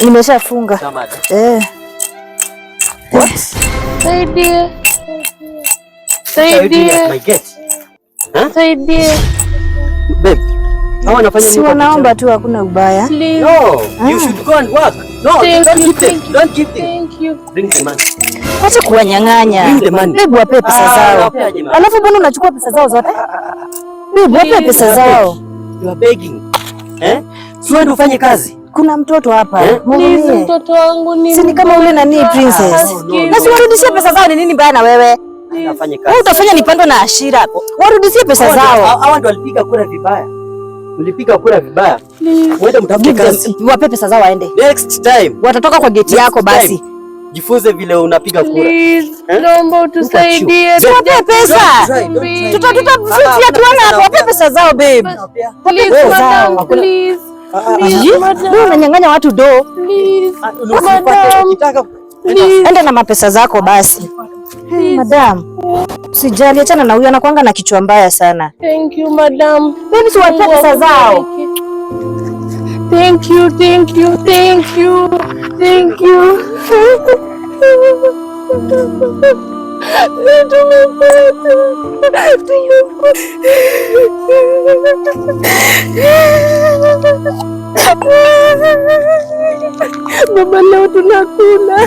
Nimeshafunga. Saidia. Saidia. Saidia. Babe. Hawa wanafanya nini? Naomba tu, hakuna ubaya. No, you should go and work. No, don't give them. Don't give them. Thank you. Bring the money. Acha kuwanyang'anya. Bring the money. Babe, wape pesa zao. Alafu mbona unachukua pesa zao zote? Babe, wape pesa zao. You are begging. Si wewe ufanye kazi. Kuna mtoto hapa. Please, mtoto wangu ni. Si kama ule nani princess. Na si warudishie pesa zao, ni nini mbaya na wewe? Afanye kazi. Wewe utafanya nipando na Ashira. Warudishie pesa zao. Hawa ndio walipiga kura vibaya. Mlipiga kura vibaya. Mwende mtafute kazi. Wape pesa zao waende. Next time. Watatoka kwa geti yako basi. Jifunze vile unapiga kura. Please, naomba utusaidie. Tuwape pesa. Tutafikia tuone hapo. Wape pesa zao babe. Please, madam, please. Wewe unanyang'anya watu do. Please. Madam. Enda na mapesa zako basi. Madam. Usijali, achana na huyo, anakuanga na kichwa mbaya sana. Thank you, madam. Baby, si wape pesa zao. Thank you, thank you, thank you. Thank you. Baba, leo tunakula.